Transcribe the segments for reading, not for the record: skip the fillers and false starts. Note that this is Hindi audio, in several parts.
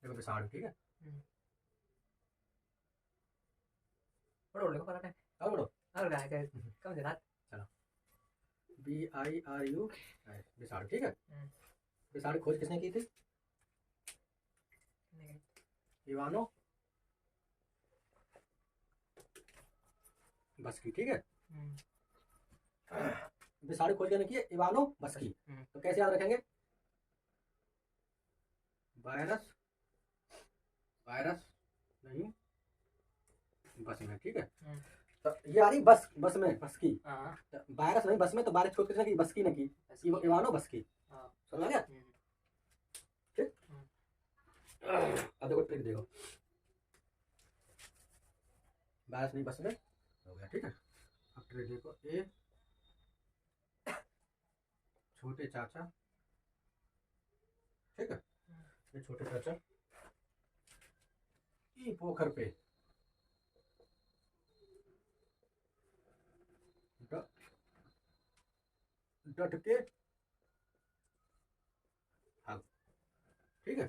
देखो विषाणु, ठीक है। बड़ो देखो पता है और बोलो और क्या है कम से रात चलो VIRU विषाणु, ठीक है। विषाणु खोज किसने की थी? इवानो बस्की, ठीक है। विषाणु खोज करने की इवानो बस्की। तो कैसे याद रखेंगे? वायरस वायरस नहीं बस में, ठीक है। तो ये आ रही बस में बस्की, तो वायरस नहीं बस में, तो वायरस खोज किसने की? बस्की ने की, इवानो बस्की। समझ आ गया? ठीक। अब देखो ट्रिक देखो, वायरस नहीं बस में हो गया, ठीक है। अब ट्रिक देखो, ए छोटे चाचा, ठीक है। ये छोटे चाचा ई पोखर पे डट के भाग, ठीक है।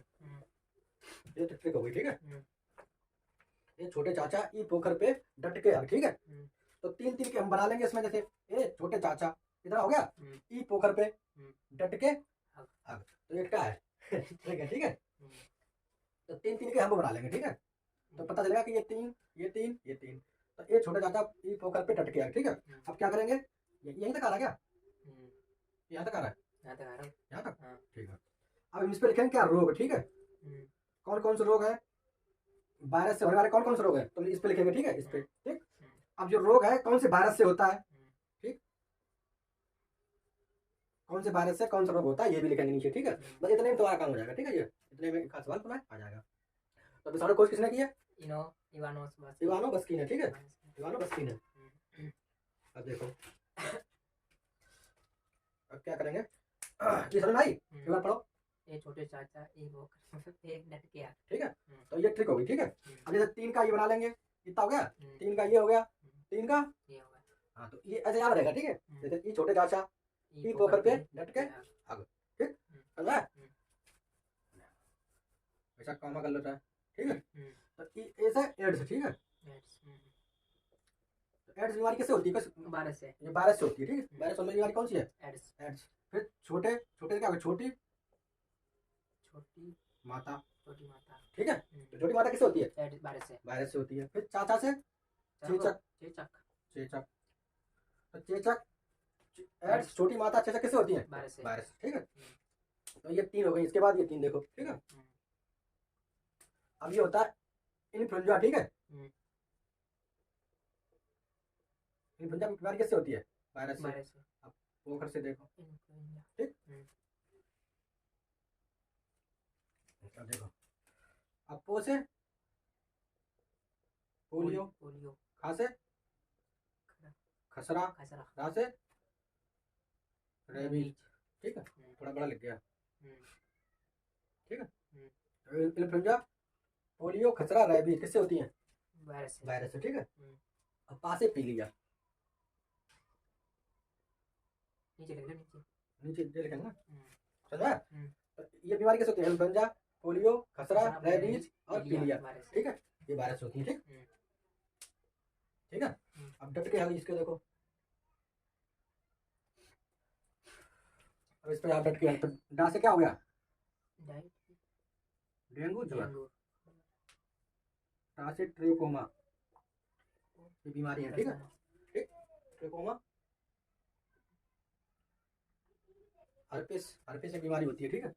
ये तो ट्रिक हो गई, ठीक है। ये छोटे चाचा ई पोखर पे डट के भाग, ठीक है। तो तीन तीन के हम बना लेंगे इसमें, जैसे ए छोटे चाचा इधर हो गया, ई पोखर पे डट के भाग, तो ये क्या है? ट्रिक है, ठीक है। तो तीन तीन के हम बना लेंगे, ठीक है। तो पता चलेगा कि ये तीन ये तीन ये तीन, तो ये छोटे चाचा ई पोखर पे डट के भाग, ठीक है। अब क्या करेंगे? यहीं तक आ रहा क्या? यहाँ तक आ रहा है, यहाँ तक, ठीक है। अब इस पे लिखेंगे क्या? रोग, ठीक है। कौन कौन से रोग है वायरस से होने वाले? कौन कौन से रोग है तो इस पे लिखेंगे, ठीक है, इस पे, ठीक। अब जो रोग है कौन से वायरस से होता है, ठीक, कौन से वायरस से कौन सा रोग होता है ये भी लिखेंगे नीचे, ठीक है। बस इतने में तुम्हारा काम हो जाएगा, ठीक है। ये इतने में खास सवाल तुम्हारा आ जाएगा। तो विषाणु खोज किसने की है? इवानो बस्की ने, ठीक है। इवानो बस्की ने। अब देखो अब क्या करेंगे, ये समझ में आई? एक बार पढ़ो। ये छोटे चाचा एक डट के आ, ठीक है। तो ये ट्रिक होगी, ठीक है। अब जैसे तीन का ये बना लेंगे, कितना हो गया? तीन का ये हो गया, तीन का ये होगा। हाँ, तो ये ऐसे याद रहेगा, ठीक है। जैसे ये छोटे चाचा ई पोखर पे डट के भाग, ठीक, समझा? ऐसा कॉमा कर लेता है, ठीक है। तो ऐसा एड्स, ठीक है। एड्स बीमारी कैसे होती है? वायरस से, ये वायरस से होती है, ठीक है। वायरस वाली बीमारी कौन सी है? एड्स। एड्स। फिर छोटे छोटे क्या होगा? छोटी छोटी माता, माता, ठीक है। तो छोटी माता किससे होती है? वायरस से होती है। फिर चाचा से चेचक, चेचक। तो चेचक एड्स, छोटी माता, चेचक किससे होती है? वायरस, ठीक है। तो ये तीन हो गई। इसके बाद ये तीन देखो, ठीक है। अब ये होता है इन्फ्लुएंजा, ठीक है। इन्फ्लुएंजा की बीमारी किससे होती है? वायरस से। अब पोखर से देखो, ठीक। अब देखो, अब पो से पोलियो, खा से खसरा, रा से रेबीज, ठीक है। थोड़ा बड़ा लिख गया, ठीक है। इन्फ्लुएंजा, पोलियो, खसरा, रेबीज किससे होती है? वायरस से, ठीक है। अब पा से पी लिया, नीचे लिखेंगे ना, समझा? तो ये बीमारी कैसे होती है? इन्फ्लुएंजा, पोलियो, खसरा, रेबीज और पीलिया, ठीक है। ये वायरस होती है, ठीक, ठीक है। अब डट के आगे इसके देखो, अब इस पे आप डट के तो डा से क्या हो गया? डेंगू ज्वर। डा से ट्रेकोमा, ये बीमारी है, ठीक है, ठीक। ट्रेकोमा हर्पिस, हर्पिस एक बीमारी होती है, ठीक है।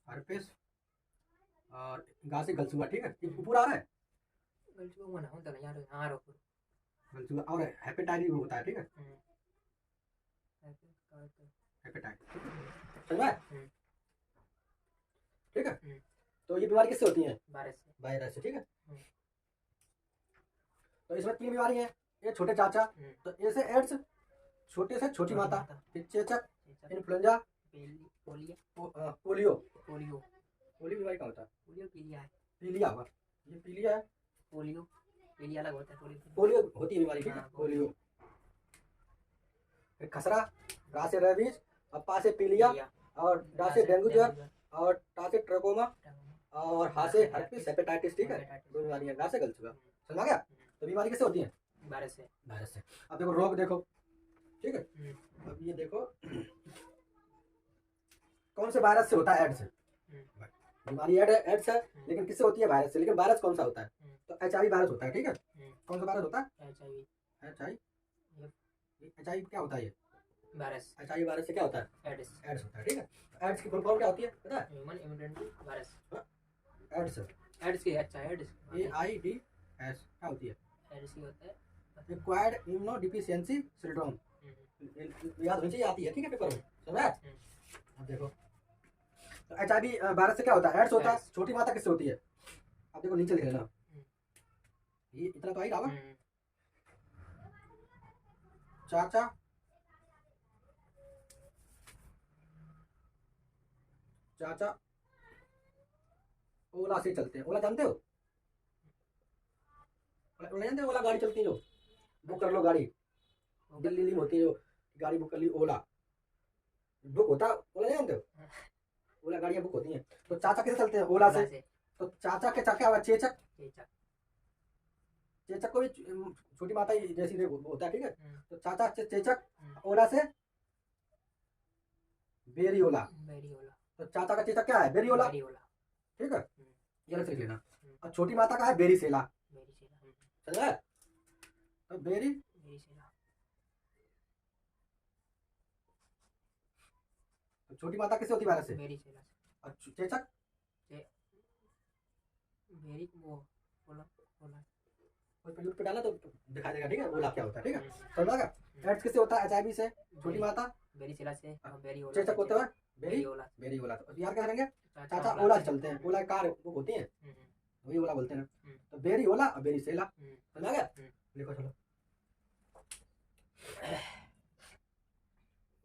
हर्पिस और गा से गलसुआ, ठीक है। पूरा आ रहा है गलसुआ, और हेपेटाइटिस भी होता है, ठीक है। हेपेटाइटिस, समझा? ठीक है। तो ये बीमारी किससे होती है? वायरस से, ठीक है। तो इसमें तीन बीमारी है। ये छोटे चाचा, तो ए से एड्स, छोटे से छोटी माता, फिर चेचक, इन्फ्लुएंजा, पोलियो। पोलियो बीमारी का होता है? पीलिया हुआ, ये पीलिया है। पीलिया अलग होता है, पोलियो होती है बीमारी, ठीक है। पोलियो। फिर खसरा, रा से रेबीज, और पा से पीलिया, और डा से डेंगू ज्वर, और टा से ट्रकोमा, और हा से हर्पिस हेपेटाइटिस, ठीक है, हेपेटाइटिस। दो बीमारियां, गा से गल चुका, समझ आ गया। तो बीमारी किससे होती है? वायरस से। वायरस से। अब देखो रोग देखो, ठीक है, अब ये देखो कौन से वायरस से होता है? एड्स। बीमारी एड्स है, लेकिन किससे होती है? वायरस से। लेकिन वायरस कौन सा होता है? तो HIV वायरस होता है, ठीक है। कौन सा वायरस होता है? HIV क्या होता है? ये वायरस। HIV वायरस से क्या होता है? एड्स। एड्स होता है, ठीक है। एड्स की फुल फॉर्म क्या होती है पता है? Human immunity virus. AIDS, AIDS की एड्स AIDS क्या होती है? एड्स ही होता है। एक्वायर्ड इम्यूनो डिफिशियंसी सिंड्रोम, याद होनी चाहिए, आती है, ठीक है, पेपर में, समझा? अब देखो तो HIV वायरस से क्या होता है? एड्स होता है। छोटी माता किससे होती है? अब देखो नीचे लिख लेना, ये इतना तो आई रहा, चाचा चाचा ओला से चलते हैं। ओला जानते हो? ओला जानते हो? ओला गाड़ी चलती है जो, बुक कर लो गाड़ी, दिल्ली में होती है जो गाड़ी बुक कर ली, ओला बुक होता है। ओला नहीं जानते हो? ओला गाड़ियां बुक होती हैं। तो चाचा किसे चलते हैं? ओला से। तो चाचा के क्या हुआ? चेचक। चेचक को भी छोटी माता जैसी होता है, ठीक है। तो चाचा चेचक, ओला से बेरियोला। तो चाचा का चेचक क्या है? बेरियोला, ठीक है, ये अलग से लिख लेना। और छोटी माता का है बेरीसेला, समझा? तो तो छोटी माता किससे होती है? वायरस से। और चेचक यूट्यूब पे डाला तो दिखा देगा, ठीक है, ओला क्या होता है, ठीक है, समझा? एड्स किससे होता है? HIV से। छोटी माता बेरीसेला से, चेचक होते हुए बेरियोला। तो यार क्या करेंगे? चाचा ओला से चलते हैं। ओला कार बुक होती है, वही ओला बोलते हैं ना। तो बेरियोला और बेरीसेला, समझा गया? लिखो चलो।